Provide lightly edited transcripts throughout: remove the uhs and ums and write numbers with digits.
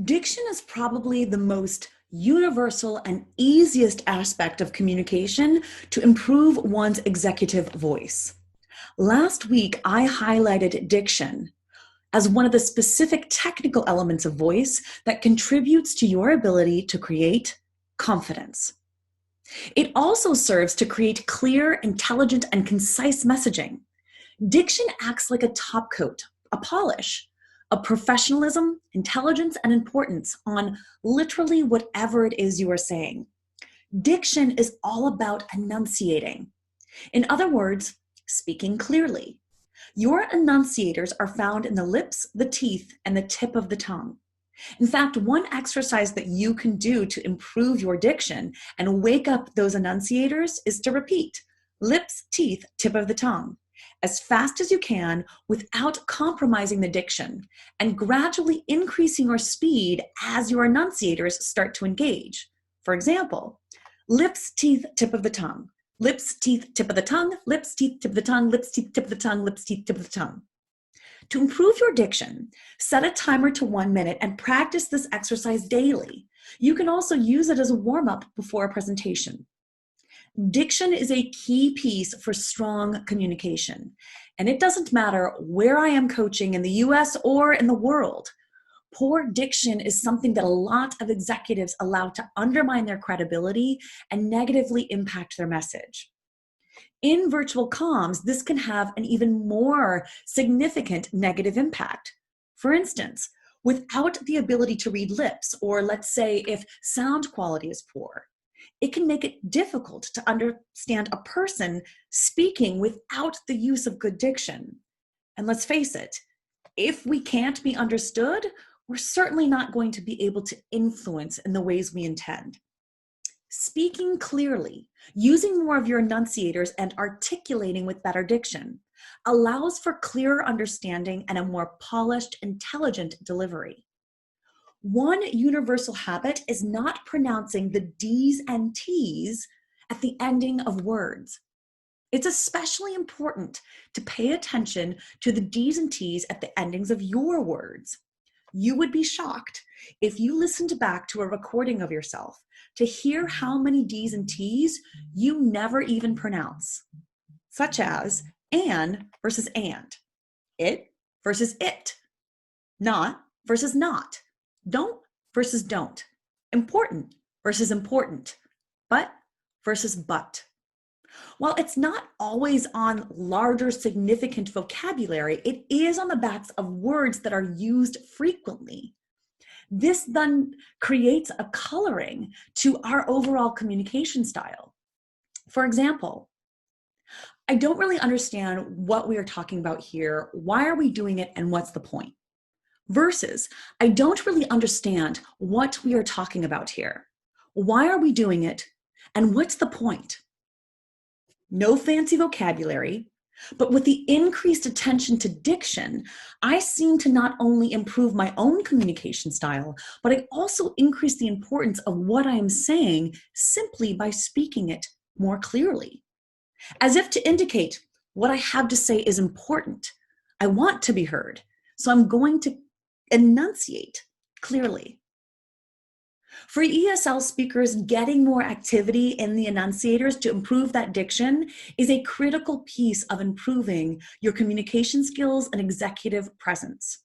Diction is probably the most universal and easiest aspect of communication to improve one's executive voice. Last week, I highlighted diction as one of the specific technical elements of voice that contributes to your ability to create confidence. It also serves to create clear, intelligent, and concise messaging. Diction acts like a top coat, a polish, of professionalism, intelligence, and importance on literally whatever it is you are saying. Diction is all about enunciating. In other words, speaking clearly. Your enunciators are found in the lips, the teeth, and the tip of the tongue. In fact, one exercise that you can do to improve your diction and wake up those enunciators is to repeat lips, teeth, tip of the tongue as fast as you can without compromising the diction and gradually increasing your speed as your enunciators start to engage. For example, lips, teeth, tip of the tongue, lips, teeth, tip of the tongue, lips, teeth, tip of the tongue, lips, teeth, tip of the tongue, lips, teeth, tip of the tongue. To improve your diction, set a timer to 1 minute and practice this exercise daily. You can also use it as a warm-up before a presentation. Diction is a key piece for strong communication, and it doesn't matter where I am coaching in the US or in the world. Poor diction is something that a lot of executives allow to undermine their credibility and negatively impact their message. In virtual comms, this can have an even more significant negative impact. For instance, without the ability to read lips, or let's say if sound quality is poor, it can make it difficult to understand a person speaking without the use of good diction. And let's face it, if we can't be understood, we're certainly not going to be able to influence in the ways we intend. Speaking clearly, using more of your enunciators and articulating with better diction allows for clearer understanding and a more polished, intelligent delivery. One universal habit is not pronouncing the D's and T's at the ending of words. It's especially important to pay attention to the D's and T's at the endings of your words. You would be shocked if you listened back to a recording of yourself to hear how many D's and T's you never even pronounce, such as an versus and, it versus it, not versus not, don't versus don't, important versus important, but versus but. While it's not always on larger, significant vocabulary, it is on the backs of words that are used frequently. This then creates a coloring to our overall communication style. For example, I don't really understand what we are talking about here. Why are we doing it and what's the point? Versus, I don't really understand what we are talking about here. Why are we doing it and what's the point? No fancy vocabulary, but with the increased attention to diction, I seem to not only improve my own communication style, but I also increase the importance of what I am saying simply by speaking it more clearly. As if to indicate what I have to say is important. I want to be heard, so I'm going to enunciate clearly. For ESL speakers, getting more activity in the enunciators to improve that diction is a critical piece of improving your communication skills and executive presence.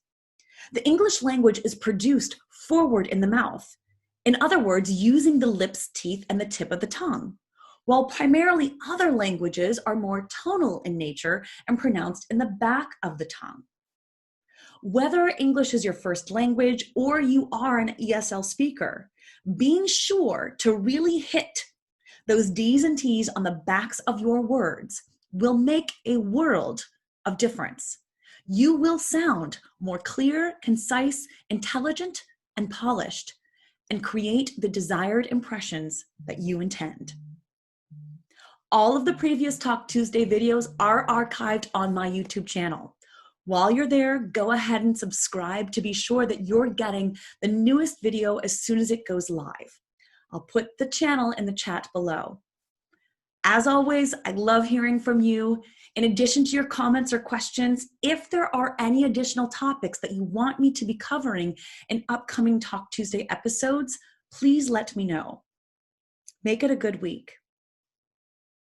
The English language is produced forward in the mouth. In other words, using the lips, teeth, and the tip of the tongue, while primarily other languages are more tonal in nature and pronounced in the back of the tongue. Whether English is your first language or you are an ESL speaker, being sure to really hit those D's and T's on the backs of your words will make a world of difference. You will sound more clear, concise, intelligent, and polished, and create the desired impressions that you intend. All of the previous Talk Tuesday videos are archived on my YouTube channel. While you're there, go ahead and subscribe to be sure that you're getting the newest video as soon as it goes live. I'll put the channel in the chat below. As always, I love hearing from you. In addition to your comments or questions, if there are any additional topics that you want me to be covering in upcoming Talk Tuesday episodes, please let me know. Make it a good week.